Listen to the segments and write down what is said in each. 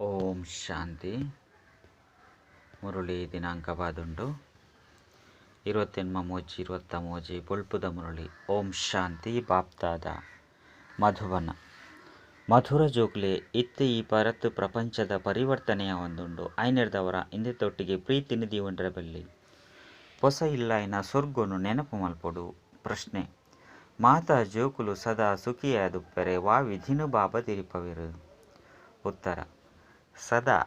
ಓಂ ಶಾಂತಿ. ಮುರುಳಿ ದಿನಾಂಕ ಬಾದುಂಡು 28 ಪುಲ್ಪುದ ಮುರುಳಿ. ಓಂ ಶಾಂತಿ. ಬಾಪ್ತಾದ ಮಧುವನ ಮಧುರ ಜೋಕ್ಲೆ ಇತ್ತೆ ಈ ಪರತ್ತು ಪ್ರಪಂಚದ ಪರಿವರ್ತನೆಯ ಒಂದುಂಡು ಐನೆರ್ದವರ ಇಂದೆತೊಟ್ಟಿಗೆ ಪ್ರೀತಿ ನಿಧಿ ಒಂಡ್ರಬಲ್ಲಿ ಹೊಸ ಇಲ್ಲಾಯಿನ ಸ್ವರ್ಗನು ನೆನಪು ಮಲ್ಪೊಡು. ಪ್ರಶ್ನೆ: ಮಾತಾ ಜೋಕುಲು ಸದಾ ಸುಖಿಯಾದುಪ್ಪರೆ ವಾ ವಿಧಿನು ಬಾಬಾ ತಿರಿಪವಿರು. ಉತ್ತರ: ಸದಾ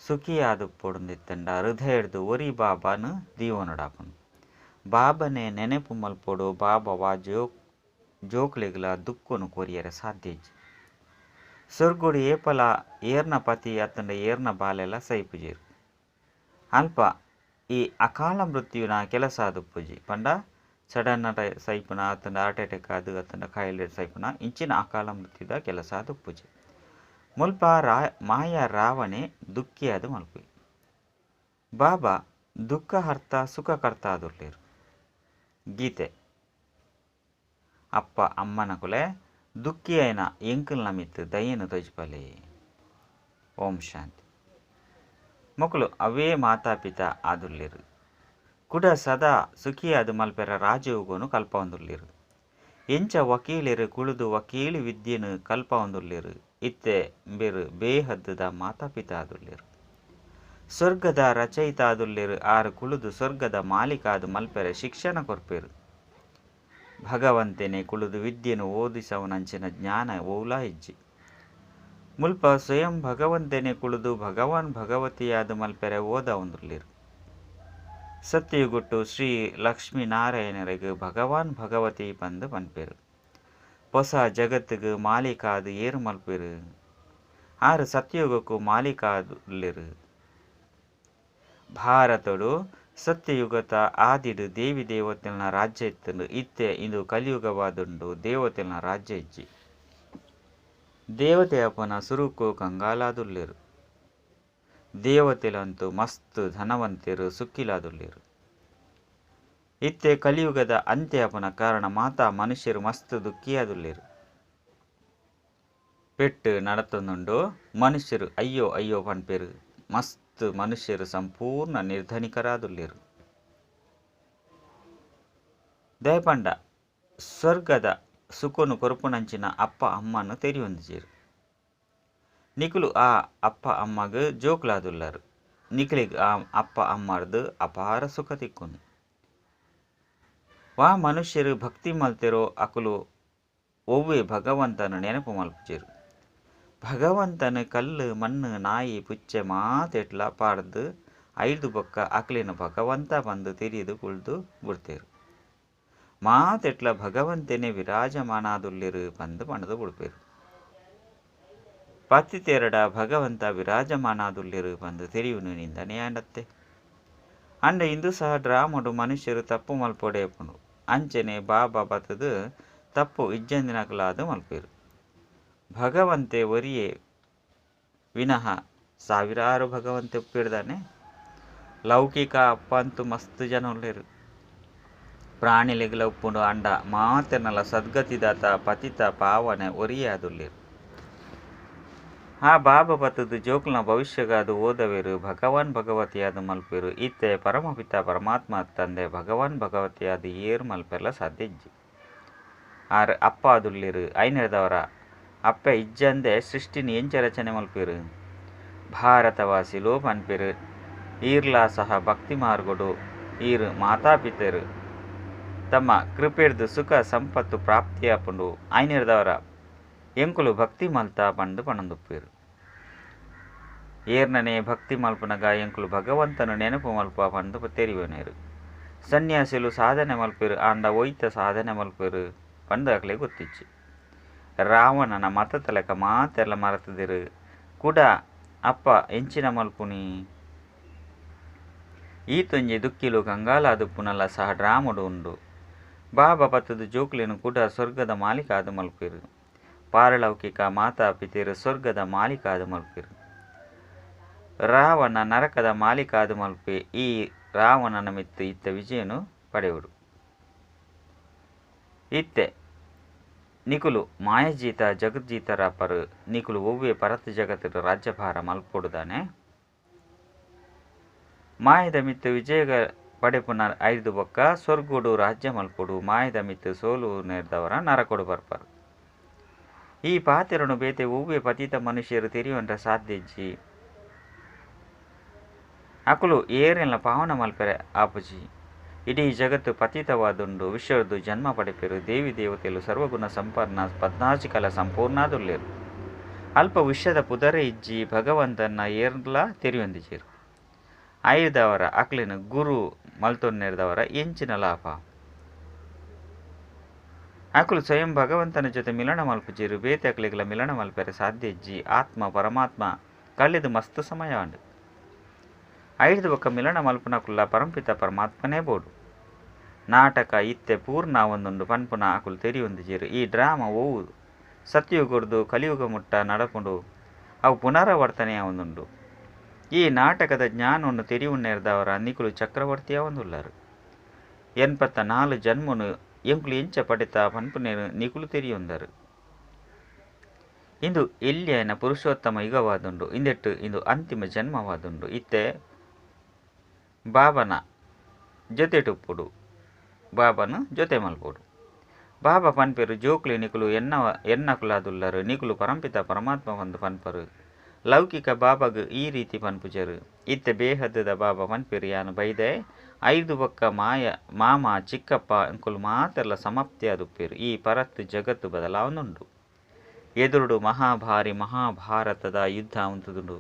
ಸುಖಿಯಾದುಪ್ಪೊಡುಂದಿತ್ತಂಡ ಹೃದಯಡ್ದು ಒರಿ ಬಾಬಾನು ದೀವೊನಡಾಪುನು. ಬಾಬನೆ ನೆನಪು ಮಲ್ಪೊಡು ಬಾಬಾವ ಜೋಕ್ಲೆಗ್ಲ ದುಃಖನು ಕೊರಿಯರೆ ಸಾಧ್ಯಜ್ಜಿ. ಸ್ವರ್ಗುಡು ಏಪಲ ಏರ್ನ ಪತಿ ಅತ್ತಂಡ ಏರ್ನ ಬಾಲೆಲ್ಲ ಸೈಪುಜೇರು. ಅಲ್ಪ ಈ ಅಕಾಲ ಮೃತ್ಯುನ ಕೆಲಸ ಆದುಪ್ಪುಜಿ ಪಂಡ ಸಡನ್ ಸೈಪುನ ಅತ್ತಂಡ ಹಾರ್ಟ್ ಅಟ್ಯಾಕ್ ಅದು ಅತ್ತಂಡ ಕಾಯಿಲೆ ಸೈಪುನ ಇಂಚಿನ ಅಕಾಲ ಮೃತ್ಯುದ ಕೆಲಸ ಆದುಪ್ಪುಜಿ. ಮುಲ್ಪ ಮಾಯಾ ರಾವಣೆ ದುಃಖಿಯಾದ ಮಲ್ಪು. ಬಾಬಾ ದುಃಖ ಹರ್ತ ಸುಖ ಕರ್ತ ಆದುರ್ಲೇರು. ಗೀತೆ: ಅಪ್ಪ ಅಮ್ಮನ ಕುಲೆ ದುಃಖಿಯೈನ ಎಂಕಲ್ನ ಮಿತ್ತು ದಯೆನು ತೊಜ್ಪಲೆ. ಓಂ ಶಾಂತಿ. ಮಕ್ಕಳು ಅವೇ ಮಾತಾಪಿತ ಆದುರ್ಲೇರು. ಕುಡ ಸದಾ ಸುಖಿಯಾದ ಮಲ್ಪೆರ ರಾಜಯೋಗನು ಕಲ್ಪ ಹೊಂದುರ್ಲೇರು. ಎಂಚ ವಕೀಲೆರು ಕುಳಿದು ವಕೀಲಿ ವಿದ್ಯೆನು ಕಲ್ಪ ಹೊಂದುರ್ಲೇರು. ಇತ್ತೆ ಬೇರು ಬೇಹದ್ದದ ಮಾತಾಪಿತ ಆದುರ್ಲೇರು. ಸ್ವರ್ಗದ ರಚಯಿತ ಆದುರ್ಲೇರು. ಆರು ಕುಳಿದು ಸ್ವರ್ಗದ ಮಾಲೀಕಾದು ಮಲ್ಪೆರೆ ಶಿಕ್ಷಣ ಕೊರ್ಪೇರು. ಭಗವಂತನೇ ಕುಳಿದು ವಿದ್ಯೆನು ಓದಿಸವನಂಚಿನ ಜ್ಞಾನ ಓಲಾ ಇಜ್ಜಿ. ಮುಲ್ಪ ಸ್ವಯಂ ಭಗವಂತನೇ ಕುಳಿದು ಭಗವಾನ್ ಭಗವತಿಯಾದ ಮಲ್ಪೆರೆ ಓದ ಹೊಂದುರ್ಲೇರು. ಸತ್ಯಯುಗುಟ್ಟು ಶ್ರೀ ಲಕ್ಷ್ಮೀನಾರಾಯಣರಿಗೆ ಭಗವಾನ್ ಭಗವತಿ ಬಂದು ಪನ್ಪೇರು. ಹೊಸ ಜಗತ್ತಿಗೆ ಮಾಲೀಕಾದು ಏರು ಮಲ್ಪೇರು. ಆರು ಸತ್ಯಯುಗಕ್ಕೂ ಮಾಲೀಕಾದುಲ್ಲೇರು. ಭಾರತಡು ಸತ್ಯಯುಗತ ಆದಿಡು ದೇವಿ ದೇವತೆಲ್ನ ರಾಜ್ಯ ಇತ್ತಂಡು ಇತ್ತೆ ಇಂದು ಕಲಿಯುಗವಾದುಂಡು ದೇವತೆಲ್ನ ರಾಜ್ಯ ಇಜ್ಜಿ. ದೇವತೆ ಅಪ್ಪನ ಸುರುಕು ಕಂಗಾಲಾದುಲ್ಲೇರು. ದೇವತೆಲಂತೂ ಮಸ್ತ್ ಧನವಂತರು ಸುಕ್ಕಿಲಾದುಲ್ಲೇರು. ಇತ್ತೆ ಕಲಿಯುಗದ ಅಂತ್ಯ ಅಪನ ಕಾರಣ ಮಾತಾ ಮನುಷ್ಯರು ಮಸ್ತ್ ದುಃಖಿಯಾದುಲ್ಲೇರು. ಪೆಟ್ಟು ನಡತೊಂದುಂಡು ಮನುಷ್ಯರು ಅಯ್ಯೋ ಅಯ್ಯೋ ಪನ್ಪೇರು. ಮಸ್ತ್ ಮನುಷ್ಯರು ಸಂಪೂರ್ಣ ನಿರ್ಧನಿಕರಾದುಲ್ಲೇರು. ದಯಪಂಡ ಸ್ವರ್ಗದ ಸುಖನು ಕೊರುಪುನಂಚಿನ ಅಪ್ಪ ಅಮ್ಮನು ತೆರಿ ಹೊಂದಿಜೇರು. ನಿಕುಲು ಆ ಅಪ್ಪ ಅಮ್ಮಗ ಜೋಕ್ಲಾದುಲ್ಲಾರು. ನಿಕಲಿಗೆ ಆ ಅಪ್ಪ ಅಮ್ಮರ್ದು ಅಪಾರ ಸುಖ ತಿಕ್ಕುನು. ವಾ ಮನುಷ್ಯರು ಭಕ್ತಿ ಮಲ್ತೆರೋ ಅಕುಲು ಒವ್ವೆ ಭಗವಂತನು ನೆನಪು ಮಲ್ಪುಜೇರು. ಭಗವಂತನು ಕಲ್ಲು ಮಣ್ಣು ನಾಯಿ ಪುಚ್ಚೆ ಮಾತೆಟ್ಲ ಪಾಡ್ದು ಐದು ಬೊಕ್ಕ ಅಕ್ಲಿನ ಭಗವಂತ ಬಂದು ತಿರಿದು ಕುಳ್ದು ಬಿಡ್ತೇರು. ಮಾತೆಟ್ಲ ಭಗವಂತನೇ ವಿರಾಜಮಾನಾದುಲ್ಲೇರು ಬಂದು ಪಣದು ಬಿಡ್ಪೇರು. ಪತ್ತಿತೆರಡ ಭಗವಂತ ವಿರಾಜಮಾನಾದುಲ್ಲೇರು ಬಂದು ತೆರಿಯುನು ನಿಂದನೆ ಆಂಡತ್ತೆ. ಅಂಡ ಇಂದು ಸಹ ಡ್ರಾಮಡು ಮನುಷ್ಯರು ತಪ್ಪು ಮಲ್ಪೊಡೆಪುಂಡು. ಅಂಚನೆ ಬಾಬಾ ಬತ್ತದು ತಪ್ಪು ಇಜ್ಜಂದಿನಕಲಾದು ಮಲ್ಪೇರು. ಭಗವಂತೆ ಒರಿಯೇ ವಿನಃ ಸಾವಿರಾರು ಭಗವಂತೆ ಉಪ್ಪಿಡ್ದಾನೆ. ಲೌಕಿಕ ಅಪ್ಪ ಅಂತೂ ಮಸ್ತ್ ಜನ ಉಳ್ಳೇರು. ಪ್ರಾಣಿಲೆಗ್ಲ ಉಪ್ಪುಂಡು ಅಂಡ ಮಾತೆನಲ ಸದ್ಗತಿದಾತ ಪತಿತ ಪಾವನೆ ಒರಿಯೇ ಆದುಲ್ಲೇರು. ಆ ಬಾಬಾ ಬತ್ತದು ಜೋಕ್ಲನ ಭವಿಷ್ಯಗಾದು ಓದವೇರು ಭಗವಾನ್ ಭಗವತಿಯಾದ ಮಲ್ಪೇರು. ಇತ್ತೆ ಪರಮಪಿತ ಪರಮಾತ್ಮ ತಂದೆ ಭಗವಾನ್ ಭಗವತಿಯಾದ ಏರು ಮಲ್ಪೆಲ್ಲ ಸಾಧ್ಯ ಇಜ್ಜಿ. ಆರು ಅಪ್ಪ ಆದುಲ್ಲೇರು. ಐನೆರ್ದವರ ಅಪ್ಪ ಇಜ್ಜಂದೆ ಸೃಷ್ಟಿನಿ ಎಂಚ ರಚನೆ ಮಲ್ಪೇರು. ಭಾರತವಾಸಿಲು ಪನ್ಪೇರು. ಈರ್ಲಾ ಸಹ ಭಕ್ತಿ ಮಾರ್ಗೊಡು ಈರು ಮಾತಾಪಿತರು ತಮ್ಮ ಕೃಪೆಡ್ದು ಸುಖ ಸಂಪತ್ತು ಪ್ರಾಪ್ತಿಯಾಪುಂಡು. ಐನೆರ್ದವರ ಎಂಕುಲು ಭಕ್ತಿ ಮಲ್ತಾ ಬಂದು ಪಣಂದುಪ್ಪೇರು. ಏರ್ನನೆ ಭಕ್ತಿ ಮಲ್ಪನಗ ಎಂಕುಲು ಭಗವಂತನು ನೆನಪು ಮಲ್ಪ ಬಂದು ತೆರಿವನೇರು. ಸನ್ಯಾಸಿಲು ಸಾಧನೆ ಮಲ್ಪೇರು. ಆಂಡ ಒಯ್ತ ಸಾಧನೆ ಮಲ್ಪೇರು ಬಂದಾಗಲೇ ಗೊತ್ತಿಚ್ಚಿ. ರಾವಣನ ಮತತಲೆಕ ಮಾತೆಲ್ಲ ಮರತದಿರು. ಕುಡ ಅಪ್ಪ ಎಂಚಿನ ಮಲ್ಪುನಿ. ಈ ತೊಂಜೆ ದುಃಖಿಲು ಕಂಗಾಲಾದುಪ್ಪುನಲ್ಲ ಸಹ ಡ್ರಾಮಡು ಉಂಡು. ಬಾಬಾ ಬತ್ತದು ಜೋಕ್ಲೆನು ಕೂಡ ಸ್ವರ್ಗದ ಮಾಲೀಕಾದ ಮಲ್ಪೇರು. ಪಾರಲೌಕಿಕ ಮಾತಾಪಿತರು ಸ್ವರ್ಗದ ಮಾಲೀಕಾದ ಮಲ್ಪೇರು. ರಾವಣ ನರಕದ ಮಾಲೀಕಾದ ಮಲ್ಪೆ. ಈ ರಾವಣನ ಮಿತ್ತು ಇತ್ತ ವಿಜಯನು ಪಡೆಯುವುದು. ಇತ್ತೆ ನಿಕುಲು ಮಾಯಜೀತ ಜಗಜ್ಜೀತರ ಪರು ನಿಕುಲು ಒವ್ವೆ ಪರತ್ ಜಗತ್ತಿನ ರಾಜ್ಯಭಾರ ಮಲ್ಪೊಡುದಾನೆ ಮಾಯದ ಮಿತ್ತು ವಿಜಯ ಪಡೆಪುನ ಐದು ಬೊಕ್ಕ ಸ್ವರ್ಗುಡು ರಾಜ್ಯ ಮಲ್ಪೊಡು ಮಾಯದ ಮಿತ್ತು ಸೋಲು ನೇರ್ದವರ ನರಕೊಡು ಬರ್ಪರು ಈ ಪಾತಿರನು ಬೇತೆ ಒವ್ವೆ ಪತಿತ ಮನುಷ್ಯರು ತೆರೆಯುವಂತ ಸಾಧ್ಯಜ್ಜಿ ಅಕುಲು ಏರೆಲ್ಲ ಪಾವನ ಮಲ್ಪೆರೆ ಆಪುಜಿ ಇಡೀ ಜಗತ್ತು ಪತಿತವಾದುಂಡು ವಿಶ್ವದ್ದು ಜನ್ಮ ಪಡೆಪೆರು ದೇವಿ ದೇವತೆಲು ಸರ್ವಗುಣ ಸಂಪನ್ನ ಪದ್ನಾಚಿಕಲ ಸಂಪೂರ್ಣಾದುಲ್ಲೇರು ಅಲ್ಪ ವಿಶ್ವದ ಪುದರೆ ಇಜ್ಜಿ ಭಗವಂತನ ಏರ್ಲ ತೆರೆಯೊಂದಿಜೀರು ಆಯ್ದವರ ಅಕ್ಲಿನ ಗುರು ಮಲ್ತೊನ್ನೆರ್ದವರ ಎಂಚಿನ ಲಾಭ ಅಕುಲು ಸ್ವಯಂ ಭಗವಂತನ ಜೊತೆ ಮಿಲನ ಮಲ್ಪುಜೀರು ಬೇತೆ ಅಕ್ಲಿಗಳ ಮಿಲನ ಮಲ್ಪೆರೆ ಸಾಧ್ಯ ಇಜ್ಜಿ ಆತ್ಮ ಪರಮಾತ್ಮ ಕಳೆದು ಮಸ್ತ್ ಸಮಯ ಉಂಡು ಐದು ಬೊಕ್ಕ ಮಿಲನ ಮಲ್ಪುನಕುಲ್ಲ ಪರಂಪಿತ ಪರಮಾತ್ಮನೇ ಬೋಡು ನಾಟಕ ಇತ್ತೆ ಪೂರ್ಣ ಒಂದೊಂದು ಪನ್ಪುನ ಅಕುಲು ತೆರೆಯೊಂದಿಜೀರು ಈ ಡ್ರಾಮಾ ಓವು ಸತ್ಯುಗುರ್ದು ಕಲಿಯುಗ ಮುಟ್ಟ ನಡಪುಂಡು ಅವು ಪುನರಾವರ್ತನೆಯ ಒಂದುಂಡು ಈ ನಾಟಕದ ಜ್ಞಾನವನ್ನು ತೆರೆಯುನ್ನೇರ್ದವರ ನಿಕುಲು ಚಕ್ರವರ್ತಿಯ ಒಂದುಳ್ಳರು 84 ಜನ್ಮನು ಎಂಕುಲು ಎಂಚ ಪಡೆತ ಪನ್ಪುನೇರು ನಿಕುಲು ತೆರೆಯೊಂದರು ಇಂದು ಎಲ್ಲಿಯನ ಪುರುಷೋತ್ತಮ ಯುಗವಾದುಂಡು ಇಂದೆಟ್ಟು ಇಂದು ಅಂತಿಮ ಜನ್ಮವಾದುಂಡು ಇತ್ತೆ ಬಾಬನ ಜೊತೆ ಟುಪ್ಪುಡು ಬಾಬನು ಜೊತೆ ಮಲ್ಪೋಡು ಬಾಬಾ ಪನ್ಪೆರು ಜೋಕ್ಲಿ ನಿಕುಲು ಎನ್ನಕುಲಾದುಲ್ಲರು ನಿಕುಲು ಪರಂಪಿತ ಪರಮಾತ್ಮ ಒಂದು ಪನ್ಪರು ಲೌಕಿಕ ಬಾಬಾಗ ಈ ರೀತಿ ಪನ್ಪುಜರು ಇತ್ತೆ ಬೇಹದ್ದದ ಬಾಬಾ ಪನ್ಪೆರು ಯಾನು ಬೈದೆ ಐದು ಬೊಕ್ಕ ಮಾಮ ಚಿಕ್ಕಪ್ಪ ಅಂಕುಲು ಮಾತೆಲ್ಲ ಸಮಾಪ್ತಿಯಾದುಪ್ಪೇರು ಈ ಪರತ್ತು ಜಗತ್ತು ಬದಲಾವನುಂಡು ಎದುರುಡು ಮಹಾಭಾರತದ ಯುದ್ಧ ಉಂತುದುಂಡು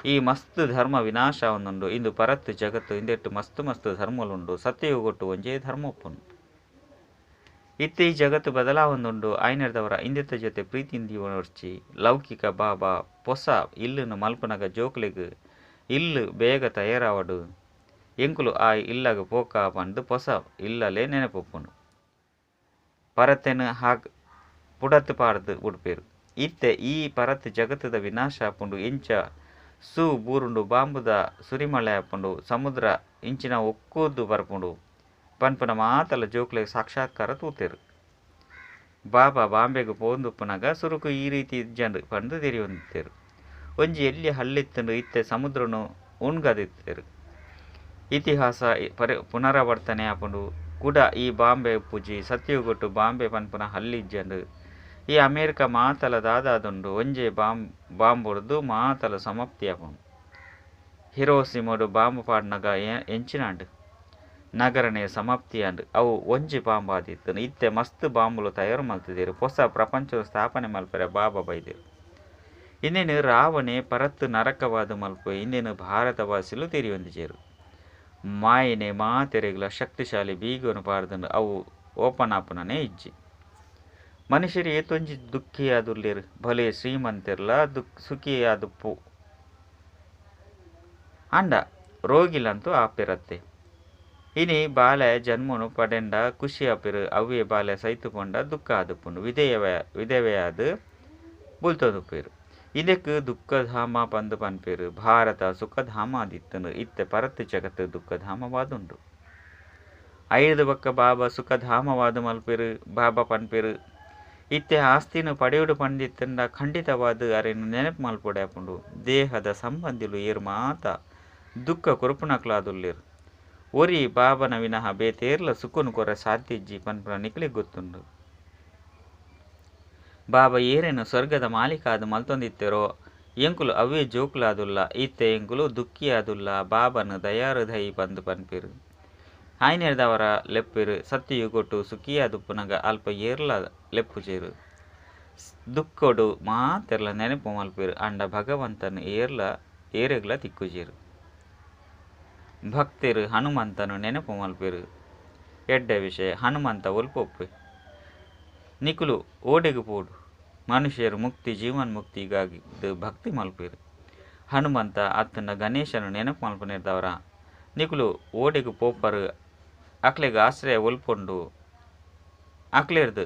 ಈ ಮಸ್ತ್ ಧರ್ಮ ವಿನಾಶ ಒಂದುಂಡು ಇಂದು ಪರತ್ತು ಜಗತ್ತು ಇಂದೆಟ್ಟು ಮಸ್ತ್ ಧರ್ಮಲುಂಡು ಸತ್ಯಯುಗೊಟ್ಟು ಒಂಜೇ ಧರ್ಮ ಒಪ್ಪುಂಡು ಇತ್ತೆ ಈ ಜಗತ್ತು ಬದಲಾವೊಂದುಂಡು ಆಯ್ನೆರ್ದವರ ಇಂದೆತ್ತ ಜೊತೆ ಪ್ರೀತಿಯಿಂದಿವರ್ಚಿ ಲೌಕಿಕ ಬಾಬಾ ಪೊಸ ಇಲ್ಲುನು ಮಲ್ಪನಗ ಜೋಕ್ಲೆಗ್ ಇಲ್ಲು ಬೇಗ ತಯಾರಾವಡು ಎಂಕುಲು ಆ ಇಲ್ಲಗ ಪೋಕ ಪಂಡು ಪೊಸ ಇಲ್ಲಲೇ ನೆನಪೊಪ್ಪುಂಡು ಪರತೆನು ಹಾಗ್ ಪುಡತ್ತು ಪಾಡ್ದು ಉಡ್ಪೇರು ಇತ್ತೆ ಈ ಪರತ್ ಜಗತ್ತದ ವಿನಾಶ ಆಪುಂಡು ಎಂಚ ಬೂರುಂಡು ಬಾಂಬುದ ಸುರಿಮಳೆ ಆಪುಂಡು ಸಮುದ್ರ ಇಂಚಿನ ಒಕ್ಕೋದು ಬರ್ಪುಂಡು ಪನ್ಪುನ ಮಾತಲ್ಲ ಜೋಕ್ಲೆಗ್ ಸಾಕ್ಷಾತ್ಕಾರ ತೂತೇರು ಬಾಬಾ ಬಾಂಬೆಗೆ ಪೋಂದುಪ್ಪುನಗ ಸುರುಕು ಈ ರೀತಿ ಜನರು ಪಂದು ತೆರೆಯೊಂದಿತ್ತೇರು ಒಂಜಿ ಎಲ್ಲಿ ಹಳ್ಳಿತ್ತಂಡು ಇತ್ತೆ ಸಮುದ್ರನು ಉಣ್ಗದಿತ್ತೇರು ಇತಿಹಾಸ ಪುನರಾವರ್ತನೆ ಆಪುಂಡು ಕೂಡ ಈ ಬಾಂಬೆ ಪೂಜಿ ಸತ್ಯುಗೊಟ್ಟು ಬಾಂಬೆ ಪನ್ಪುನ ಹಳ್ಳಿಜ್ಜಂಡು ಈ ಅಮೇರಿಕ ಮಾತಲ ದಾದಾದುಂಡು ಒಂಜೆ ಬಾಂಬ್ ಹೊಡೆದು ಮಾತಲ ಸಮಾಪ್ತಿ ಆಪುಂಡು ಹಿರೋಸಿಮೋಡು ಬಾಂಬು ಪಾಡ್ನಗ ಎಂಚಿನಾಂಡು ನಗರನೇ ಸಮಾಪ್ತಿಯಾಂಡು ಅವು ಒಂಜಿ ಬಾಂಬ್ ಆದಿತ್ತು ಇತ್ತೆ ಮಸ್ತ್ ಬಾಂಬುಲು ತಯಾರು ಮಲ್ತಿದ್ದೀರು ಹೊಸ ಪ್ರಪಂಚದ ಸ್ಥಾಪನೆ ಮಲ್ಪರೆ ಬಾಬಾ ಬೈದಿರು ಇನ್ನೇನು ರಾವಣೆ ಪರತ್ತು ನರಕವಾದ ಮಲ್ಪು ಇನ್ನೇನು ಭಾರತವಾಸಿಲು ತೆರೆಯೊಂದಿಜೇರು ಮಾಯನೆ ಮಾತೆರೆಗಳ ಶಕ್ತಿಶಾಲಿ ಬೀಗನು ಪಾಡ್ದಂಡು ಅವು ಓಪನ್ ಆಪುನನೇ ಇಜ್ಜಿ ಮನುಷ್ಯರು ಏತೊಂಜಿ ದುಃಖಿಯಾದುಲ್ಲೇರು ಭಲೆ ಶ್ರೀಮಂತಿರ್ಲ ಸುಖಿಯಾದುಪ್ಪು ಅಂಡ ರೋಗಿಲಂತೂ ಆಪಿರತ್ತೆ ಇನಿ ಬಾಲೆ ಜನ್ಮನು ಪಡೆಂಡ ಖುಷಿ ಆಪಿರು ಅವ್ವೆ ಬಾಲೆ ಸೈತುಕೊಂಡ ದುಃಖ ಆದುಪ್ಪುಂಡು ವಿಧವೆಯಾದು ಬುಲ್ತೊಂದುಪ್ಪೇರು ಇದಕ್ಕೆ ದುಃಖಧಾಮ ಪಂದು ಪನ್ಪೇರು ಭಾರತ ಸುಖಧಾಮ ಆದಿತ್ತನು ಇತ್ತೆ ಪರತ್ತು ಜಗತ್ತು ದುಃಖಧಾಮವಾದುಂಡು ಐದು ಬೊಕ್ಕ ಬಾಬಾ ಸುಖಧಾಮವಾದು ಮಲ್ಪೇರು ಬಾಬಾ ಪನ್ಪೇರು ಇತ್ತೆ ಆಸ್ತಿನು ಪಡೆಯುಡು ಪಂಡಿತ್ತಂಡ ಖಂಡಿತವಾದ ಅರೆನು ನೆನಪು ಮಲ್ಪೊಡೆ ಆಪುಂಡು ದೇಹದ ಸಂಬಂಧಿಲು ಏರು ಮಾತ ದುಃಖ ಕೊರುಪುನಕ್ಲಾದುಲ್ಲೇರು ಒರಿ ಬಾಬನ ವಿನಃ ಬೇತೇರ್ಲ ಸುಖನು ಕೊರ ಸಾಧ್ಯ ಇಜ್ಜಿ ಪನ್ಪುನ ನಿಕ್ಲಿಗೆ ಗೊತ್ತುಂಡು ಬಾಬಾ ಏರೇನು ಸ್ವರ್ಗದ ಮಾಲೀಕಾದ ಮಲ್ತೊಂದಿತ್ತೇರೋ ಎಂಕುಲು ಅವೇ ಜೋಕುಲಾದುಲ್ಲ ಇತ್ತೆ ಎಂಕುಲು ದುಃಖಿಯಾದುಲ್ಲ ಬಾಬನ ದಯಾಹೃದಯಿ ಪಂದು ಪನ್ಪೇರು ಆಯ್ನೆರ್ದವರ ಲೆಪ್ಪೆರು ಸತ್ಯಯುಗೊಟ್ಟು ಸುಖಿಯಾದುಪ್ಪುನಗ ಅಲ್ಪ ಏರ್ಲ ಲೆಪ್ಪುಜೇರು ದುಃಖೊಡು ಮಾತೆರ್ಲ ನೆನಪು ಮಲ್ಪೇರು ಅಂಡ ಭಗವಂತನು ಏರೆಗ್ಲ ತಿಕ್ಕುಜೇರು ಭಕ್ತರು ಹನುಮಂತನು ನೆನಪು ಮಲ್ಪೇರು ಎಡ್ಡ ವಿಷಯ ಹನುಮಂತ ಒಲ್ಪೊಪ್ಪೆ ನಿಕುಲು ಓಡೆಗು ಪೋಡು ಮನುಷ್ಯರು ಮುಕ್ತಿ ಜೀವನ್ಮುಕ್ತಿಗಾಗಿ ಭಕ್ತಿ ಮಲ್ಪೇರು ಹನುಮಂತ ಅತ್ತನ ಗಣೇಶನು ನೆನಪು ಮಲ್ಪನಿರ್ದವರ ನಿಕುಲು ಓಡೆಗು ಪೋಪರು ಅಕ್ಲೆಗೆ ಆಶ್ರಯ ಒಲ್ಪೊಂಡು ಅಕ್ಲೆರ್ದು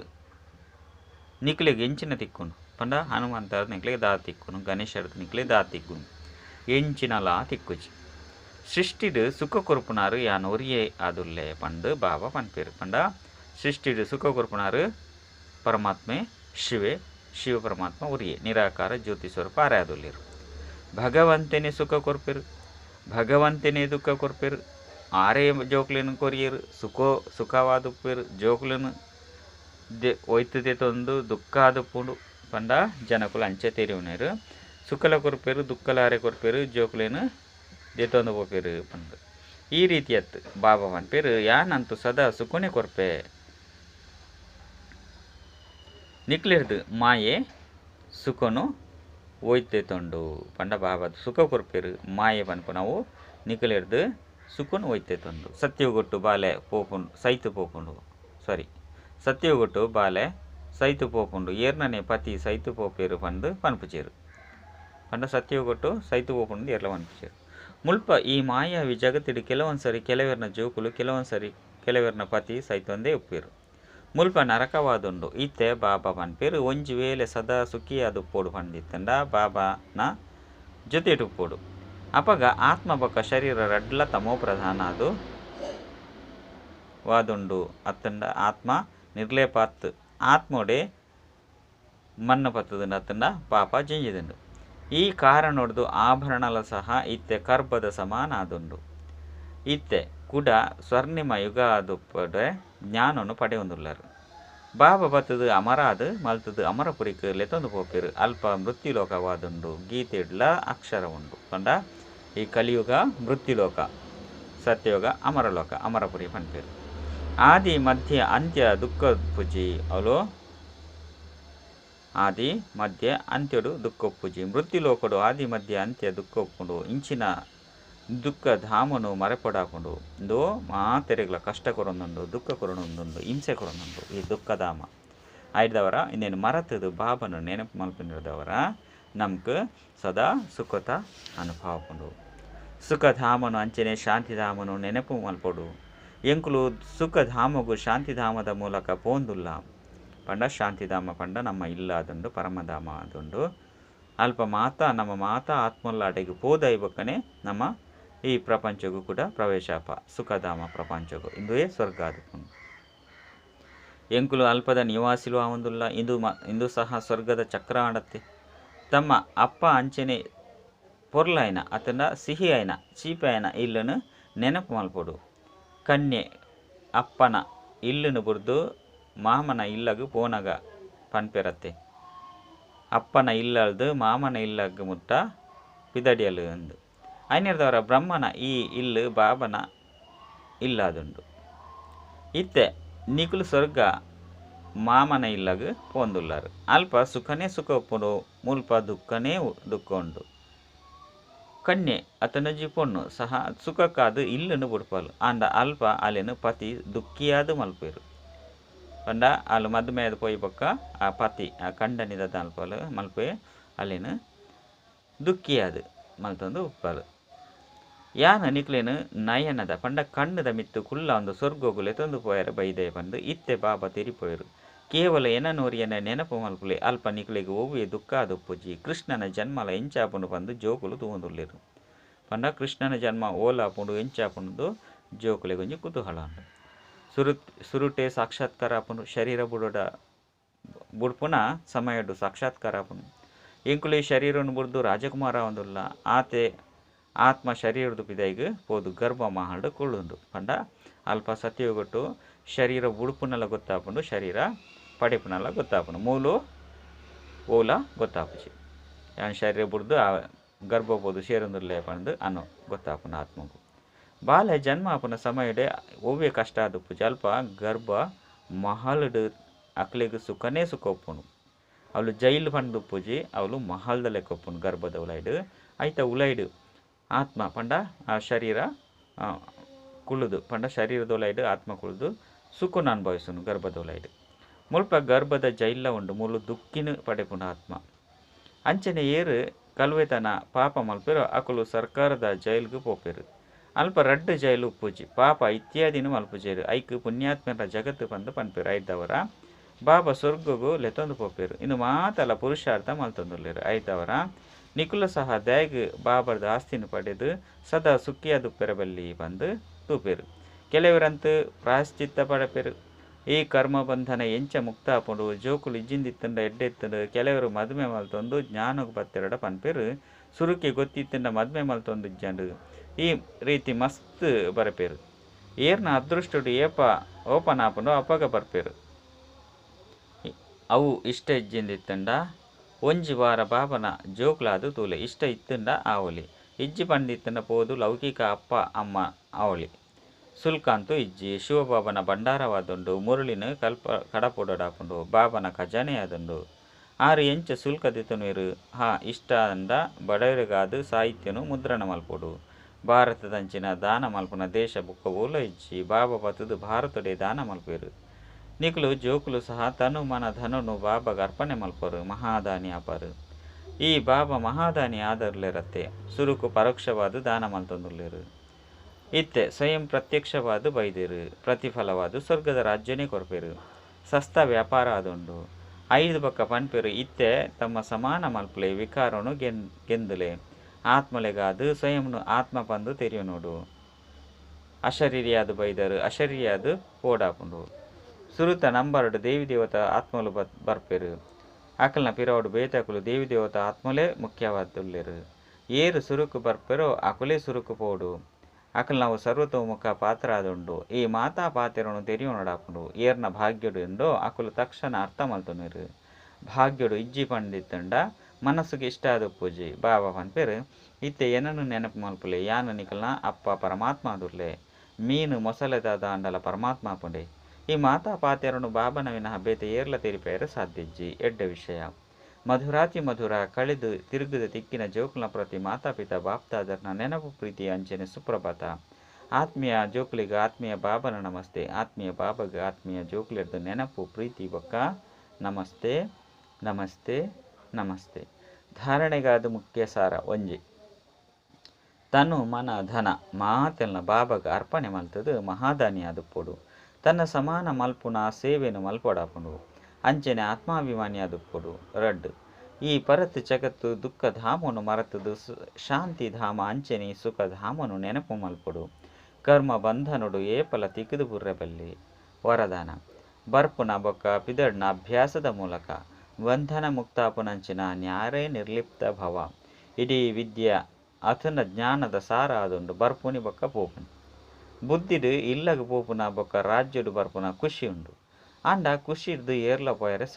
ನಿಕ್ಲೆಗೆ ಎಂಚಿನ ತಿಕ್ಕುಂಡು ಪಂಡ ಹನುಮಂತ ನಿಕ್ಲೆಗೆ ದಾ ತಿಕ್ಕುನು ಗಣೇಶರ್ದು ನಿಕ್ಲೆ ದಾ ತಿಕ್ಕುನು ಎಂಚಿನಲಾ ತಿಕ್ಕುಜಿ ಸೃಷ್ಟಿಡು ಸುಖ ಕೊರುಪುನಾರು ಯಾನೋರಿಯೇ ಆದುಲ್ಲೆ ಪಂಡು ಬಾಬಾ ಪನ್ಪೇರು ಪಂಡ ಸೃಷ್ಟಿಡು ಸುಖ ಕೊರುಪುನಾರು ಪರಮಾತ್ಮೆ ಶಿವ ಪರಮಾತ್ಮ ಉರಿಯೆ ನಿರಾಕಾರ ಜ್ಯೋತಿ ಸ್ವರೂಪ ಆರಾಧುಲ್ಲಿರು. ಭಗವಂತನೇ ಸುಖ ಕೊರ್ಪಿರು, ಭಗವಂತನೇ ದುಃಖ ಕೊರ್ಪಿರು. ಆರೇ ಜೋಕ್ಲಿನ ಕೊರಿಯರು ಸುಖವಾದುಪ್ಪಿರು. ಜೋಕ್ಲಿನ ಒಯ್ತದೆ ತೊಂದು ದುಃಖ ಆದುಪ್ಪುಂಡು ಪಂಡ ಜನಕುಲು ಅಂಚೆ ತೆರಿವುನೇರು. ಸುಖಲ ಕೊರ್ಪೇರು ದುಃಖಲಾರೆ ಕೊರ್ಪೇರು ಜೋಕ್ಲೇನು ದೆತೊಂದು ಪೋಪೇರು ಪಂಡು. ಈ ರೀತಿಯತ್ತು ಬಾಬಾ ಪನ್ಪೇರು ಯಾನಂತೂ ಸದಾ ಸುಖನೇ ಕೊರ್ಪೆ ನಿಕ್ಲಿರ್ದು ಮಾಯೆ ಸುಖನು ಒಯ್ತೆ ತೊಂಡು ಪಂಡ ಬಾಬಾ ಸುಖ ಕೊರ್ಪೇರು ಮಾಯೆ ಪನ್ಪು ನಾವು ನಿಕ್ಲಿರ್ದು ಸುಖನು ಒಯ್ತೆ ತೊಂಡು. ಸತ್ಯಗೊಟ್ಟು ಬಾಲೆ ಪೋಪುಂಡು ಸೈತು ಪೋಪುಂಡು ಸತ್ಯಗೊಟ್ಟು ಬಾಲೆ ಸೈತು ಪೋಪುಂಡು ಏರ್ನನೆ ಪತಿ ಸೈತು ಪೋಪೇರು ಪಂಡು ಪನ್ಪುಚೇರು ಪಂಡ ಸತ್ಯಗೊಟ್ಟು ಸೈತು ಪೋಪುಂಡು ಏರ್ಲ ಪನ್ಪುಚೇರು. ಮುಲ್ಪ ಈ ಮಾಯಾವಿ ಜಗತ್ತಿಡು ಕೆಲವೊಂದ್ಸರಿ ಕೆಲವೆರ್ನ ಜೋಕುಲು ಕೆಲವೊಂದ್ಸರಿ ಕೆಲವೆರ್ನ ಪತಿ ಸೈತೊಂದೇ ಉಪ್ಪೇರು. ಮುಲ್ಪ ನರಕವಾದುಂಡು ಇತ್ತೆ ಬಾಬಾ ಪನ್ಪೇರು ಒಂಜಿ ವೇಳೆ ಸದಾ ಸುಖಿಯಾದುಪ್ಪೋಡು ಪಂಡಿತ್ತಂಡ ಬಾಬಾನ ಜೊತೆಟುಪ್ಪೋಡು. ಅಪಗ ಆತ್ಮ ಬೊಕ್ಕ ಶರೀರ ರಡ್ಲ ತಮೋ ಪ್ರಧಾನ ಅದು ವಾದುಂಡು ಅತ್ತಂಡ ಆತ್ಮ ನಿರ್ಲೇಪಾತ್ ಆತ್ಮೋಡೆ ಮನ್ನ ಪತ್ತದುಂಡು ಅತ್ತಂಡ ಪಾಪ ಜಿಂಜಿದುಂಡು. ಈ ಕಾರಣೊಡ್ದು ಆಭರಣಲ ಸಹ ಇತ್ತೆ ಕರ್ಬದ ಸಮಾನ ಆದುಂಡು. ಇತ್ತೆ ಕುಡ ಸ್ವರ್ಣಿಮ ಯುಗ ಆದುಪ್ಪಡೆ ಜ್ಞಾನನು ಪಡೆಯೊಂದುಳ್ಳರು. ಬಾಬಾ ಬತ್ತದು ಅಮರಾದು ಮಲ್ತದು ಅಮರಪುರಿಕ್ ಲೆತೊಂದು ಪೋಪೇರು ಅಲ್ಪ ಮೃತ್ಯುಲೋಕವಾದುಂಡು. ಗೀತೆಡ್ಲ ಅಕ್ಷರ ಉಂಡು ಪಂಡ ಈ ಕಲಿಯುಗ ಮೃತ್ಯುಲೋಕ, ಸತ್ಯಯುಗ ಅಮರಲೋಕ ಅಮರಪುರಿ ಪನ್ಪೇರು. ಆದಿ ಮಧ್ಯ ಅಂತ್ಯ ದುಃಖ ಪೂಜಿ ಅವಳು ಆದಿ ಮಧ್ಯ ಅಂತ್ಯಡು ದುಃಖೊಪ್ಪುಜಿ. ಮೃತ್ಯುಲೋಕಡು ಆದಿ ಮಧ್ಯ ಅಂತ್ಯ ದುಃಖೊಪ್ಪುಂಡು ಇಂಚಿನ ದುಃಖ ಧಾಮನು ಮರೆಪೊಡಾಪುಂಡು. ಇಂದು ಮಾತೆರೆಗ್ಲ ಕಷ್ಟ ಕೊರೊಂದುಂಡು ದುಃಖ ಕೊರೊಂದುಂಡು ಹಿಂಸೆ ಕೊರೊಂದುಂಡು ಈ ದುಃಖಧಾಮ ಆಯ್ದವರ ಇನ್ನೇನು ಮರತದು ಬಾಬನು ನೆನಪು ಮಲ್ಪಿನಿರ್ದವರ ನಮ್ಗೆ ಸದಾ ಸುಖತ ಅನುಭವಪುಂಡು. ಸುಖಧಾಮನು ಅಂಚನೆ ಶಾಂತಿಧಾಮನು ನೆನಪು ಮಲ್ಪೊಡು. ಎಂಕುಲು ಸುಖಧಾಮಗು ಶಾಂತಿಧಾಮದ ಮೂಲಕ ಪೋಂದುಲ್ಲ ಪಂಡ ಶಾಂತಿಧಾಮ ಪಂಡ ನಮ್ಮ ಇಲ್ಲ ಅದುಂಡು ಪರಮಧಾಮ ಅದುಂಡು. ಅಲ್ಪ ಮಾತಾ ನಮ್ಮ ಮಾತಾ ಆತ್ಮಲ್ಲ ಅಡೆಗೆ ಪೋದ ಇವಕ್ಕನೆ ನಮ್ಮ ಈ ಪ್ರಪಂಚಗೂ ಕೂಡ ಪ್ರವೇಶಾಪ ಸುಖಧಾಮ ಪ್ರಪಂಚಗೂ ಇಂದುವೇ ಸ್ವರ್ಗ ಆದುಕೊಂಡು. ಎಂಕುಲು ಅಲ್ಪದ ನಿವಾಸಿಲು ಆವೊಂದುಲ್ಲ ಇಂದು ಸಹ ಸ್ವರ್ಗದ ಚಕ್ರ ಆಡತ್ತೆ. ತಮ್ಮ ಅಪ್ಪ ಅಂಚನೆ ಪೊರ್ಲಾಯ್ನ ಅತಂಡ ಸಿಹಿ ಆಯ್ನ ಚೀಪೆ ಆಯ್ನ ಇಲ್ಲನು ನೆನಪು ಮಲ್ಪೊಡು. ಕನ್ಯೆ ಅಪ್ಪನ ಇಲ್ಲನು ಬುರ್ದು ಮಾಮನ ಇಲ್ಲಗು ಪೋನಗ ಪನ್ಪೆರತ್ತೆ. ಅಪ್ಪನ ಇಲ್ಲಲ್ದು ಮಾಮನ ಇಲ್ಲಗ ಮುಟ್ಟ ಪಿದಡಿಯಲು ಅಂದು ಐನಿರ್ದವರ ಬ್ರಹ್ಮನ ಈ ಇಲ್ಲು ಬಾಬನ ಇಲ್ಲದುಂಡು. ಇತ್ತೆ ನಿಕುಲು ಸ್ವರ್ಗ ಮಾಮನ ಇಲ್ಲಗ ಪೋಂದುಲ್ಲಾರು. ಅಲ್ಪ ಸುಖನೇ ಸುಖ ಉಪ್ಪುಂಡು ಮುಲ್ಪ ದುಃಖನೇ ದುಃಖ ಉಂಡು. ಕನ್ಯೆ ಅತನಜಿ ಪೊಣ್ಣು ಸಹ ಸುಖಕ್ಕಾದು ಇಲ್ಲನು ಬುಡ್ಪಲು ಆಂಡ ಅಲ್ಪ ಅಲೆನು ಪತಿ ದುಃಖಿಯಾದು ಮಲ್ಪೇರು ಪಂಡ ಅಲ್ಲಿ ಮದುಮೆದು ಪೋಯಿ ಬೊಕ್ಕ ಆ ಪತಿ ಆ ಕಂಡನಿದ ಅಲ್ಪಲು ಮಲ್ಪೆ ಅಲ್ಲಿನ ದುಃಖಿಯಾದು ಮಲ್ತೊಂದು ಉಪ್ಪಲು. ಯಾನ ನಿಕ್ಲೇನು ನಯನದ ಪಂಡ ಕಣ್ಣದ ಮಿತ್ತು ಕುಲ್ಲ ಒಂದು ಸ್ವರ್ಗೋಗುಲೆ ತಂದು ಪೋಯರ ಬೈದೆ ಪಂದು ಇತ್ತೆ ಬಾಬಾ ತಿರಿಪೋಯರು. ಕೇವಲ ಎನನೋರಿಯನ ನೆನಪು ಮಲ್ಪುಲೆ ಅಲ್ಪ ನಿಕ್ಲೆಗೆ ಓವಿಯ ದುಃಖ ಆದುಪ್ಪುಜಿ. ಕೃಷ್ಣನ ಜನ್ಮಲ ಎಂಚಾಪುಂಡು ಬಂದು ಜೋಕುಲು ತೂಂದುಲ್ಲೇರು ಪಂಡ ಕೃಷ್ಣನ ಜನ್ಮ ಓಲಾಪುಂಡು ಎಂಚಾಪುಂಡು ಜೋಕುಲೆ ಗೊಂಜಿ ಕುತೂಹಲ ಉಂಡು. ಸುರುಟೆ ಸಾಕ್ಷಾತ್ಕಾರ ಆಪುಂಡು ಶರೀರ ಬುಡ್ಪುನ ಸಮಯಡು ಸಾಕ್ಷಾತ್ಕಾರ ಆಪುಂಡು. ಎಂಕುಲು ಈ ಶರೀರನು ಬುಡ್ದು ರಾಜಕುಮಾರ ಒಂದುಲ್ಲ ಆತೆ ಆತ್ಮ ಶರೀರದ ಪಿದೈಗೆ ಪೋದು ಗರ್ಭ ಮಹಾಲ್ಡು ಕುಳ್ಳುಂಡು ಪಂಡ ಅಲ್ಪ ಸತ್ಯಗೊಟ್ಟು ಶರೀರ ಬುಡುಪುನಲ್ಲ ಗೊತ್ತಾಪುಂಡು ಶರೀರ ಪಡೆಪುನಲ್ಲ ಗೊತ್ತಾಪುಂಡು ಮೂಲು ಓಲ ಗೊತ್ತಾಪುಜಿ. ಯಾನ್ ಶರೀರ ಬುಡ್ದು ಆ ಗರ್ಭ ಪೋದು ಸೇರೊಂದುರ್ಲೆ ಪಂಡು ಅನ್ನು ಗೊತ್ತಾಪುಂಡು ಆತ್ಮಗು. ಬಾಲೆ ಜನ್ಮ ಆಪುನ ಸಮಯಡೆ ಓವ್ಯ ಕಷ್ಟ ಆದುಪ್ಪುಜಿ ಅಲ್ಪ ಗರ್ಭ ಮಹಲ್ಡು ಅಕ್ಲೆಗ್ ಸುಖನೇ ಸುಖ ಒಪ್ಪುಂಡು. ಅವಳು ಜೈಲು ಪಂಡು ಉಪ್ಪುಜಿ ಅವಳು ಮಹಲ್ದ ಲೆಕ್ಕ ಒಪ್ಪುಂಡು ಗರ್ಭದ ಉಲೈಡು ಐತ ಉಲೈಡು ಆತ್ಮ ಪಂಡ ಆ ಶರೀರ ಕುಳುದು ಪಂಡ ಶರೀರದ ಉಲೈಡು ಆತ್ಮ ಕುಳುದು ಸುಖನ ಅನುಭವಿಸುನು ಗರ್ಭದ ಉಲೈಡು. ಮುಲ್ಪ ಗರ್ಭದ ಜೈಲ ಉಂಡು ಮೂಲು ದುಃಖಿನ ಪಡೆಪುಂಡು ಆತ್ಮ. ಅಂಚನೆ ಏರು ಕಲ್ವೆತನ ಪಾಪ ಮಲ್ಪೇರು ಅಕುಲು ಸರ್ಕಾರದ ಜೈಲ್ಗೂ ಪೋಪೇರು ಅಲ್ಪ ರಡ್ಡು ಜೈಲು ಉಪ್ಪುಜಿ ಪಾಪ ಇತ್ಯಾದಿನ ಮಲ್ಪುಜೇರು ಐಕ್ ಪುಣ್ಯಾತ್ಮರ ಜಗತ್ತು ಬಂದು ಪನ್ಪೇರು ಐದವರ ಬಾಬಾ ಸ್ವರ್ಗಗೂ ಲೆತೊಂದು ಪೋಪೇರು. ಇನ್ನು ಮಾತಲ್ಲ ಪುರುಷಾರ್ಥ ಮಲ್ತೊಂದುಲ್ಲೇರು ಐದವರ ನಿಕುಲ ಸಹ ದಯಗ್ ಬಾಬರ್ದ ಆಸ್ತಿನ ಪಡೆದು ಸದಾ ಸುಖಿಯಾದ ಉಪ್ಪೆರ ಬಲ್ಲಿ ಬಂದು ತೂಪೇರು. ಕೆಲವರಂತೂ ಪ್ರಾಯಶ್ಚಿತ್ತ ಪಡಪೇರು ಈ ಕರ್ಮ ಬಂಧನ ಎಂಚ ಮುಕ್ತ ಆಪುಂಡು ಜೋಕುಲು ಇಜ್ಜಿಂದಿತ್ತಂಡ ಎಡ್ಡೆತ್ತಂಡು ಕೆಲವರು ಮದುವೆ ಮಲ್ತೊಂದು ಜ್ಞಾನಕ್ಕೆ ಬತ್ತೆರಡ ಪನ್ಪೇರು ಸುರುಕಿ ಗೊತ್ತಿತ್ತಂಡ ಮದುವೆ ಮಲ್ತೊಂದು ಇಜ್ಜಂಡು ಈ ರೀತಿ ಮಸ್ತ್ ಬರಪೇರು ಏರ್ನ ಅದೃಷ್ಟುಡು ಏಪ ಓಪನ್ ಆಪುಂಡು ಅಪಗ ಬರ್ಪೇರು ಅವು ಇಷ್ಟ ಇಜ್ಜಿಂದಿತ್ತಂಡ ಒಂಜಿ ವಾರ ಬಾಬನ ಜೋಕ್ಲಾದು ತೂಲೆ ಇಷ್ಟ ಇತ್ತಂಡ ಆವೊಲಿ ಇಜ್ಜಿ ಪಂಡಿತ್ತಂಡ ಪೋದು ಲೌಕಿಕ ಅಪ್ಪ ಅಮ್ಮ ಆವೊಲಿ ಸುಲ್ಕಾಂತು ಇಜ್ಜಿ ಶಿವಬಾಬನ ಭಂಡಾರವಾದುಂಡು ಮುರುಳಿನ ಕಡಪೊಡಾಪುಂಡು ಬಾಬನ ಖಜಾನೆಯಾದುಂಡು ಆರು ಎಂಚ ಸುಲ್ಕ ದಿತುನೀರು ಇಷ್ಟ ಅಂದ ಬಡವರಿಗಾದು ಸಾಹಿತ್ಯನು ಮುದ್ರಣ ಮಲ್ಪೊಡು ಭಾರತದಂಚಿನ ದಾನ ಮಲ್ಪುನ ದೇಶ ಬುಕ್ಕ ಓಲ ಇಜ್ಜಿ ಬಾಬಾ ಬತ್ತದು ಭಾರತಡೆ ದಾನ ಮಲ್ಪೇರು ನಿಕುಲು ಜೋಕುಲು ಸಹ ತನು ಮನ ಧನುನು ಬಾಬಾಗ ಅರ್ಪಣೆ ಮಲ್ಪರು ಮಹಾದಾನಿ ಆಪರು ಈ ಬಾಬಾ ಮಹಾದಾನಿ ಆದರ್ಲಿರತ್ತೆ ಸುರುಕು ಪರೋಕ್ಷವಾದ ದಾನ ಮಲ್ತೊಂದುಲ್ಲೇರು ಇತ್ತೆ ಸ್ವಯಂ ಪ್ರತ್ಯಕ್ಷವಾದ ಬೈದೇರು ಪ್ರತಿಫಲವಾದ ಸ್ವರ್ಗದ ರಾಜ್ಯನೇ ಕೊರ್ಪೇರು ಸಸ್ತ ವ್ಯಾಪಾರ ಆದುಂಡು 5 ಪಕ್ಕ ಪನ್ಪೇರು ಇತ್ತೆ ತಮ್ಮ ಸಮಾನ ಮಲ್ಪಲೆ ವಿಕಾರನು ಗೆಂದುಲೆ ಆತ್ಮಲೆಗಾದು ಸ್ವಯಂನು ಆತ್ಮ ಪಂದು ತೆರಿಯು ನೋಡು ಅಶರೀರಿಯಾದು ಬೈದರು ಅಶರೀರಿಯಾದು ಪೋಡಾಪುಂಡು ಸುರುತ ನಂಬರ್ಡು ದೇವಿ ದೇವತಾ ಆತ್ಮಲು ಬರ್ಪೇರು ಅಕಲ್ನ ಪಿರವಡು ಬೇತಕುಲು ದೇವಿ ದೇವತಾ ಆತ್ಮಲೇ ಮುಖ್ಯವಾದುಲ್ಲೇರು ಏರು ಸುರುಕು ಬರ್ಪೇರೋ ಅಕುಲೇ ಸುರುಕು ಪೋಡು ಅಕಲ್ ನಾವು ಸರ್ವತೋಮುಖ ಪಾತ್ರ ಆದುಂಡು ಈ ಮಾತಾ ಪಾತ್ರನು ತೆರಿಯು ನೋಡಾಪುಂಡು ಏರ್ನ ಭಾಗ್ಯಡು ಎಂಡೋ ಅಕುಲು ತಕ್ಷಣ ಅರ್ಥ ಮಲ್ತುನಿರು ಭಾಗ್ಯಡು ಇಜ್ಜಿ ಪಂಡಿತ್ತಂಡ ಮನಸ್ಸುಗೆ ಇಷ್ಟ ಆದ ಪೂಜೆ ಬಾಬಾ ಪನ್ಪೇರು ಇತ್ತೆ ಏನನ್ನು ನೆನಪು ಮಲ್ಪುಲೆ ಯಾನ ನಿಕಲ್ನ ಅಪ್ಪ ಪರಮಾತ್ಮ ಆದುರ್ಲೆ ಮೀನು ಮೊಸಲೆದ ದಾಂಡಲ ಪರಮಾತ್ಮ ಪುಂಡೆ ಈ ಮಾತಾ ಪಾತ್ಯರನು ಬಾಬನ ವಿನಃ ಬೇತೆ ಏರ್ಲ ತೆರಿಪೇರು ಸಾಧ್ಯಜ್ಜಿ ಎಡ್ಡ ವಿಷಯ ಮಧುರಾತಿ ಮಧುರ ಕಳೆದು ತಿರುಗಿದ ತಿಕ್ಕಿನ ಜೋಕುಲ ಪ್ರತಿ ಮಾತಾಪಿತ ಬಾಪ್ತಾದರ್ನ ನೆನಪು ಪ್ರೀತಿ ಅಂಚನೆ ಸುಪ್ರಭಾತ ಆತ್ಮೀಯ ಜೋಕುಲಿಗ ಆತ್ಮೀಯ ಬಾಬನ ನಮಸ್ತೆ ಆತ್ಮೀಯ ಬಾಬಗ ಆತ್ಮೀಯ ಜೋಕುಲಿರ್ದು ನೆನಪು ಪ್ರೀತಿ ಬೊಕ್ಕ ನಮಸ್ತೆ ನಮಸ್ತೆ ನಮಸ್ತೆ ಧಾರಣೆಗಾದ ಮುಖ್ಯ ಸಾರ ಒಂಜಿ ತನು ಮನ ಧನ ಮಾತೆಲ್ನ ಬಾಬಗ ಅರ್ಪಣೆ ಮಲ್ತದು ಮಹಾದಾನಿ ಆದುಪ್ಪೊಡು ತನ್ನ ಸಮಾನ ಮಲ್ಪುನ ಸೇವೆನು ಮಲ್ಪೊಡಾಪುಂಡು ಅಂಚನೆ ಆತ್ಮಾಭಿಮಾನಿ ಆದುಪ್ಪೊಡು ರಡ್ಡು ಈ ಪರತ್ ಜಗತ್ತು ದುಃಖ ಧಾಮನು ಮರತದು ಶಾಂತಿ ಧಾಮ ಅಂಚನೆ ಸುಖ ಧಾಮನು ನೆನಪು ಮಲ್ಪೊಡು ಕರ್ಮ ಬಂಧನುಡು ಏಪಲ ತಿಕ್ಕಿದು ಬುರ್ರೆಬಲ್ಲಿ ವರದಾನ ಬರ್ಪುನ ಬೊಕ್ಕ ಪಿದಡ್ನ ಅಭ್ಯಾಸದ ಮೂಲಕ ಬಂಧನ ಮುಕ್ತಾಪುನಂಚಿನ ನ್ಯಾರೇ ನಿರ್ಲಿಪ್ತ ಭವ ಇಡೀ ವಿದ್ಯೆ ಅತನ ಜ್ಞಾನದ ಸಾರ ಆದುಂಡು ಬರ್ಪುನಿ ಬೊಕ್ಕ ಪೋಪುನಿ ಬುದ್ಧಿಡು ಇಲ್ಲಗ ಪೋಪುನ ಬೊಕ್ಕ ರಾಜ್ಯಡು ಬರ್ಪುನ ಖುಷಿ ಉಂಡು ಅಂಡ ಖುಷಿರ್ದು ಏರ್ಲ ಪೋಯರೆ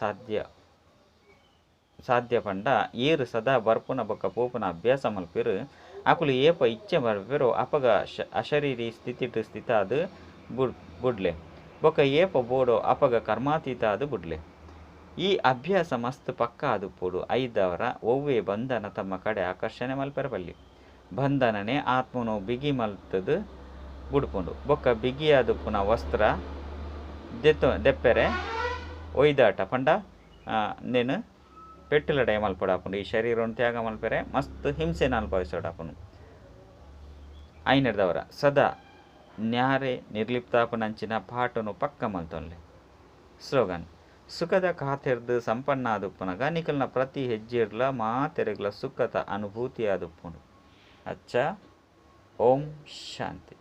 ಸಾಧ್ಯ ಪಂಡ ಏರು ಸದಾ ಬರ್ಪುನ ಬೊಕ್ಕ ಪೋಪುನ ಅಭ್ಯಾಸ ಮಲ್ಪೇರು ಅಕುಲು ಏಪ ಇಚ್ಛೆ ಬರ್ಪೇರು ಅಪಗ ಅಶರೀರಿ ಸ್ಥಿತಿಟು ಸ್ಥಿತ ಅದು ಬುಡ್ಲೆ ಬೊಕ್ಕ ಏಪ ಬೋಡೋ ಅಪಗ ಕರ್ಮಾತೀತ ಅದು ಬುಡ್ಲೆ ಈ ಅಭ್ಯಾಸ ಮಸ್ತ್ ಪಕ್ಕ ಆದುಪ್ಪೋಡು ಐದವರ ಒವ್ವೇ ಬಂಧನ ತಮ್ಮ ಕಡೆ ಆಕರ್ಷಣೆ ಮಲ್ಪೆರಬಲ್ಲಿ ಬಂಧನನೇ ಆತ್ಮನು ಬಿಗಿ ಮಲ್ತದು ಬುಡ್ಪುಂಡು ಬೊಕ್ಕ ಬಿಗಿಯಾದ ಪುನಃ ವಸ್ತ್ರ ದೆಪ್ಪೆರೆ ಒಯ್ದಾಟ ಪಂಡ ನೇನು ಪೆಟ್ಟುಲಡೆ ಮಲ್ಪಡಾಪುಂಡು ಈ ಶರೀರವನ್ನು ತ್ಯಾಗ ಮಲ್ಪೆರೆ ಮಸ್ತ್ ಹಿಂಸೆನ ಅನುಭವಿಸೋಡಾಪುನು ಐನರ್ದವರ ಸದಾ ನ್ಯಾರೆ ನಿರ್ಲಿಪ್ತಾಪುನಂಚಿನ ಪಾಟನು ಪಕ್ಕ ಮಲ್ತೊನ್ಲೆ ಸ್ಲೋಗನ್ ಸುಖದ ಖಾತೆರ್ದು ಸಂಪನ್ನ ಆದುಪ್ಪುನಗ ನಿಕಲ್ನ ಪ್ರತಿ ಹೆಜ್ಜೆರ್ಲ ಮಾತೆರೆಗ್ಲ ಸುಖದ ಅನುಭೂತಿ ಆದುಪ್ಪುಂಡು ಅಚ್ಚ ಓಂ ಶಾಂತಿ.